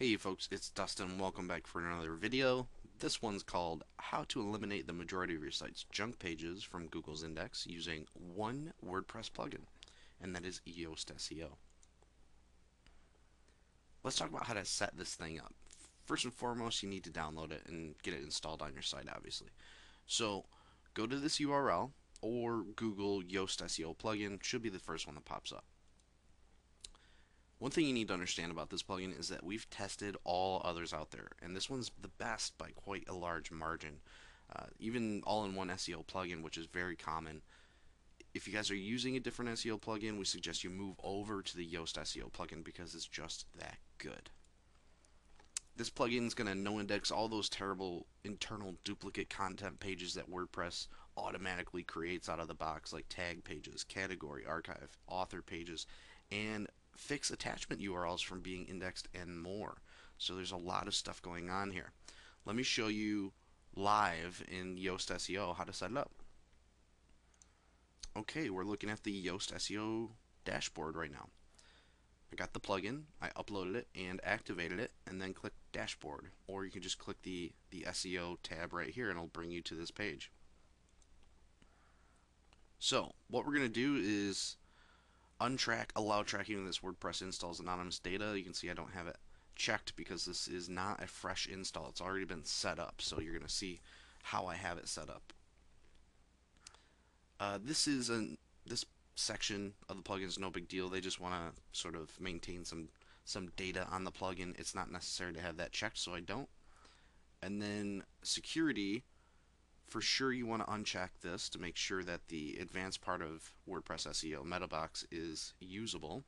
Hey folks, it's Dustin. Welcome back for another video. This one's called How to Eliminate the Majority of Your Site's Junk Pages from Google's Index Using One WordPress Plugin, and that is Yoast SEO. Let's talk about how to set this thing up. First and foremost, you need to download it and get it installed on your site, obviously. So go to this URL or Google Yoast SEO plugin. Should be the first one that pops up. One thing you need to understand about this plugin is that we've tested all others out there, and this one's the best by quite a large margin. Even all-in-one SEO plugin, which is very common. If you guys are using a different SEO plugin, we suggest you move over to the Yoast SEO plugin because it's just that good. This plugin is going to no-index all those terrible internal duplicate content pages that WordPress automatically creates out of the box, like tag pages, category, archive, author pages, and fix attachment URLs from being indexed and more. So there's a lot of stuff going on here. Let me show you live in Yoast SEO how to set it up. Okay, we're looking at the Yoast SEO dashboard right now. I got the plugin, I uploaded it and activated it, and then click dashboard, or you can just click the SEO tab right here and it'll bring you to this page. So what we're going to do is untrack allow tracking when this WordPress installs anonymous data. You can see I don't have it checked because this is not a fresh install. It's already been set up, so you're going to see how I have it set up. This section of the plugin is no big deal. They just want to sort of maintain some data on the plugin. It's not necessary to have that checked, so I don't. And then security, for sure you want to uncheck this to make sure that the advanced part of WordPress SEO meta box is usable.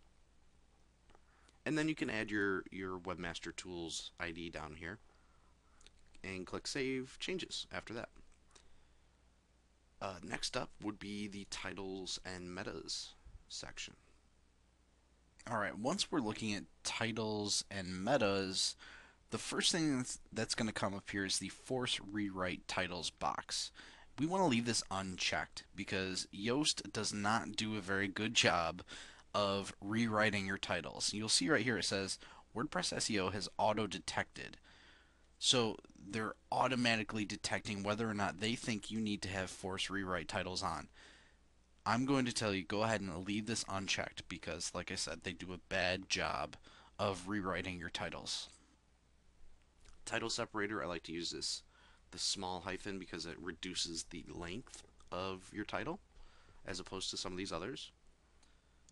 And then you can add your Webmaster Tools ID down here and click Save Changes after that. Next up would be the titles and metas section. Alright, once we're looking at titles and metas, the first thing that's going to come up here is the Force Rewrite Titles box. We want to leave this unchecked because Yoast does not do a very good job of rewriting your titles. You'll see right here it says WordPress SEO has auto-detected. So they're automatically detecting whether or not they think you need to have force rewrite titles on. I'm going to tell you, go ahead and leave this unchecked because, like I said, they do a bad job of rewriting your titles. Title separator, I like to use the small hyphen because it reduces the length of your title as opposed to some of these others.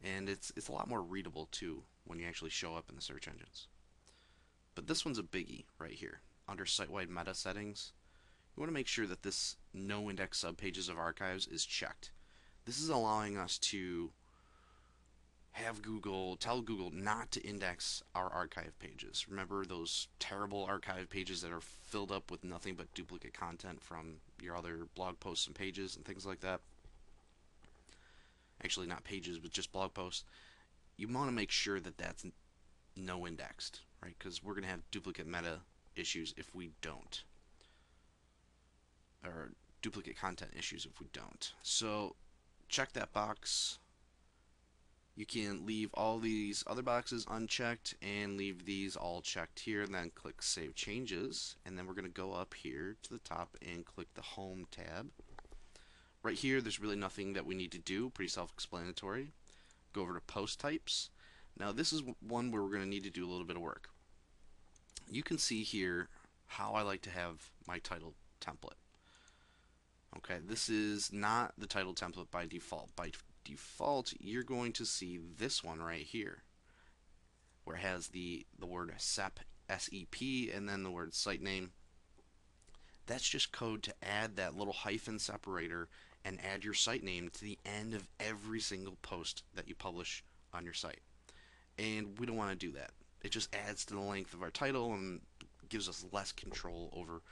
And it's a lot more readable too when you actually show up in the search engines. But this one's a biggie right here. Under site-wide meta settings, you want to make sure that this no index subpages of archives is checked. This is allowing us to have tell Google not to index our archive pages. Remember those terrible archive pages that are filled up with nothing but duplicate content from your other blog posts and pages and things like that? Actually, not pages, but just blog posts. You want to make sure that that's no indexed, right? Because we're going to have duplicate meta issues if we don't, or duplicate content issues if we don't. So check that box. You can leave all these other boxes unchecked and leave these all checked here, and then click Save Changes. And then we're going to go up here to the top and click the Home tab. Right here, there's really nothing that we need to do, pretty self-explanatory. Go over to Post Types. Now this is one where we're going to need to do a little bit of work. You can see here how I like to have my title template. Okay, this is not the title template by default. By default, you're going to see this one right here, where it has the word SEP, S-E-P, and then the word site name. That's just code to add that little hyphen separator and add your site name to the end of every single post that you publish on your site. And we don't want to do that. It just adds to the length of our title and gives us less control over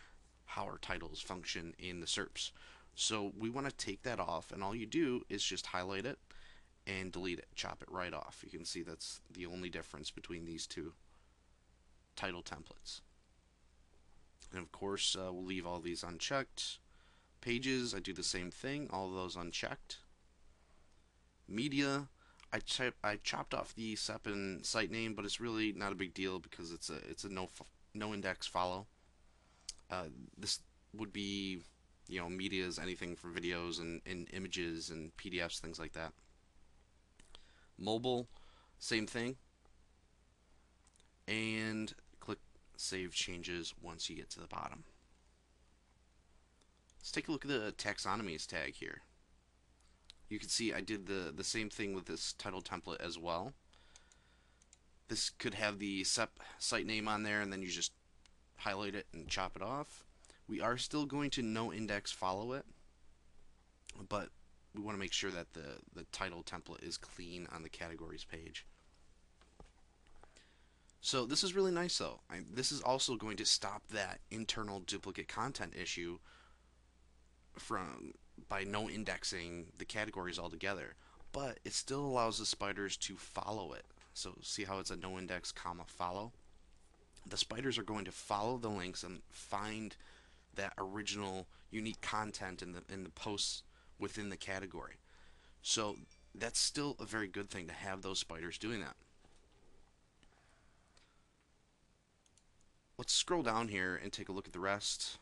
how our titles function in the SERPs. So we want to take that off, and all you do is just highlight it and delete it, chop it right off. You can see that's the only difference between these two title templates. And of course, we'll leave all these unchecked. Pages, I do the same thing, all of those unchecked. Media, I chopped off the SEP and site name, but it's really not a big deal because it's a no index follow. This would be, media's anything from videos and images and PDFs, things like that. Mobile, same thing. And click Save Changes once you get to the bottom. Let's take a look at the taxonomies tag here. You can see I did the same thing with this title template as well. This could have the SEP site name on there, and then you just highlight it and chop it off. We are still going to no index follow it, but we want to make sure that the title template is clean on the categories page. So this is really nice though. This is also going to stop that internal duplicate content issue from by no indexing the categories altogether, but it still allows the spiders to follow it. So see how it's a no index comma follow? The spiders are going to follow the links and find that original unique content in the posts within the category. So that's still a very good thing to have those spiders doing that. Let's scroll down here and take a look at the rest.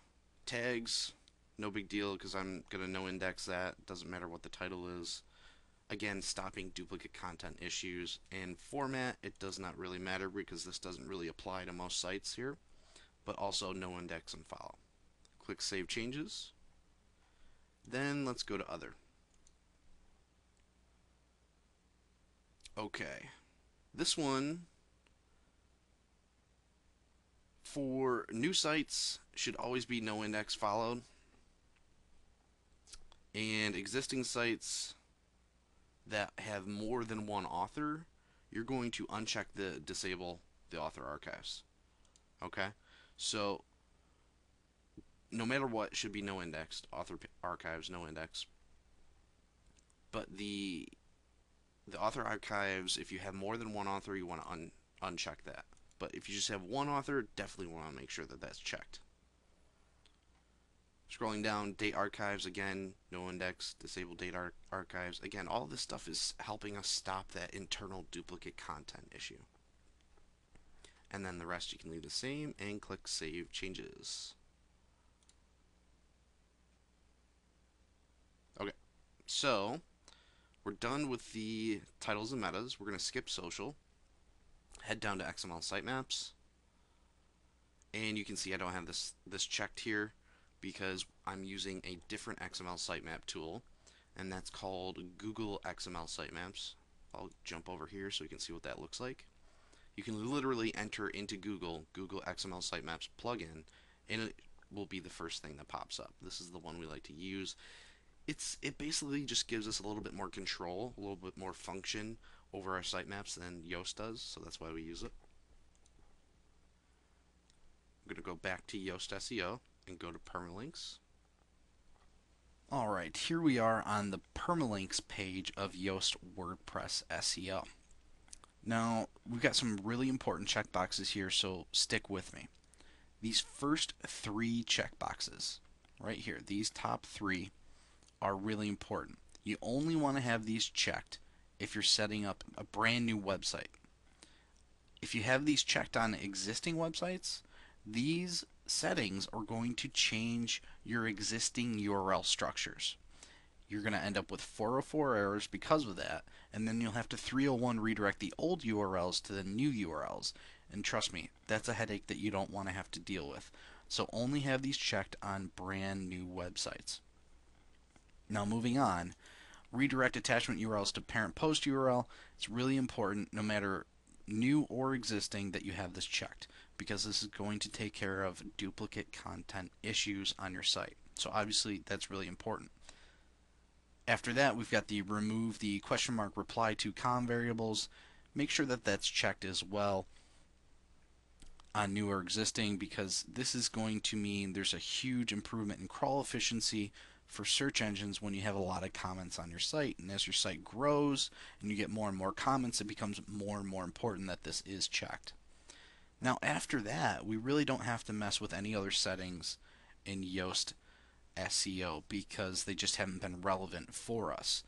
Tags, no big deal because I'm going to no index that. Doesn't matter what the title is. Again, stopping duplicate content issues. And format, it does not really matter because this doesn't really apply to most sites here. But also no index and follow. Click Save Changes. Then let's go to Other. Okay. This one, for new sites, should always be no index followed. And existing sites that have more than one author, you're going to uncheck the disable the author archives. Okay? So no matter what, should be no indexed. Author archives, no index. But the author archives, if you have more than one author, you want to uncheck that. But if you just have one author, definitely want to make sure that that's checked. Scrolling down, date archives, again, no index, disable date archives. Again, all this stuff is helping us stop that internal duplicate content issue. And then the rest you can leave the same and click Save Changes. Okay, so we're done with the titles and metas. We're going to skip social, head down to XML sitemaps, and you can see I don't have this checked here because I'm using a different XML sitemap tool, and that's called Google XML Sitemaps. I'll jump over here so you can see what that looks like. You can literally enter into Google XML Sitemaps plugin, and it will be the first thing that pops up. This is the one we like to use. It basically just gives us a little bit more control, a little bit more function over our sitemaps than Yoast does, so that's why we use it. I'm going to go back to Yoast SEO and go to permalinks. Alright, here we are on the permalinks page of Yoast WordPress SEO. Now, we've got some really important checkboxes here, so stick with me. These first three checkboxes, right here, these top three, are really important. You only want to have these checked if you're setting up a brand new website. If you have these checked on existing websites, these settings are going to change your existing URL structures. You're going to end up with 404 errors because of that, and then you'll have to 301 redirect the old URLs to the new URLs. And trust me, that's a headache that you don't want to have to deal with. So only have these checked on brand new websites. Now moving on, redirect attachment URLs to parent post URL. It's really important, no matter new or existing, that you have this checked, because this is going to take care of duplicate content issues on your site. So obviously that's really important. After that, we've got the remove the question mark reply to com variables. Make sure that that's checked as well on new or existing, because this is going to mean there's a huge improvement in crawl efficiency for search engines when you have a lot of comments on your site. And as your site grows and you get more and more comments, it becomes more and more important that this is checked. Now after that, we really don't have to mess with any other settings in Yoast SEO because they just haven't been relevant for us.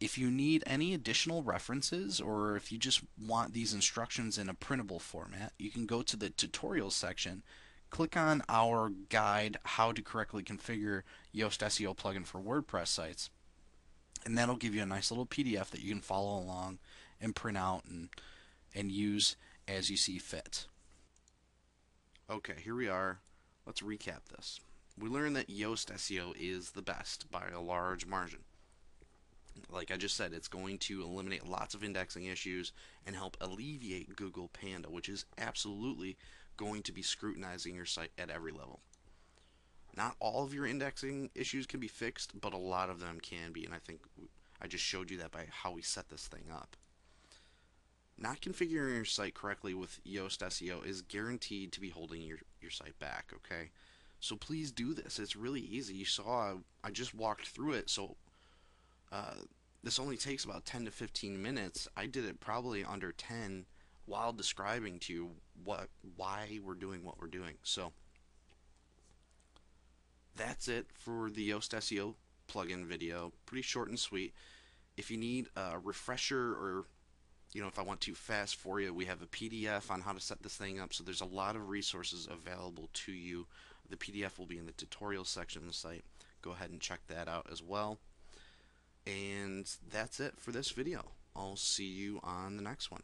If you need any additional references or if you just want these instructions in a printable format, you can go to the tutorials section, click on our guide, How to Correctly Configure Yoast SEO Plugin for WordPress Sites, and that'll give you a nice little PDF that you can follow along and print out and use as you see fit. Okay, here we are. Let's recap this. We learned that Yoast SEO is the best by a large margin. Like I just said, it's going to eliminate lots of indexing issues and help alleviate Google Panda, which is absolutely going to be scrutinizing your site at every level. Not all of your indexing issues can be fixed, but a lot of them can be, and I think I just showed you that by how we set this thing up. Not configuring your site correctly with Yoast SEO is guaranteed to be holding your site back, okay? So please do this. It's really easy. You saw I just walked through it, so uh, this only takes about 10 to 15 minutes. I did it probably under 10 while describing to you why we're doing what we're doing. So that's it for the Yoast SEO plugin video. Pretty short and sweet. If you need a refresher or if I want to fast for you, we have a PDF on how to set this thing up. So there's a lot of resources available to you. The PDF will be in the tutorial section of the site. Go ahead and check that out as well. And that's it for this video. I'll see you on the next one.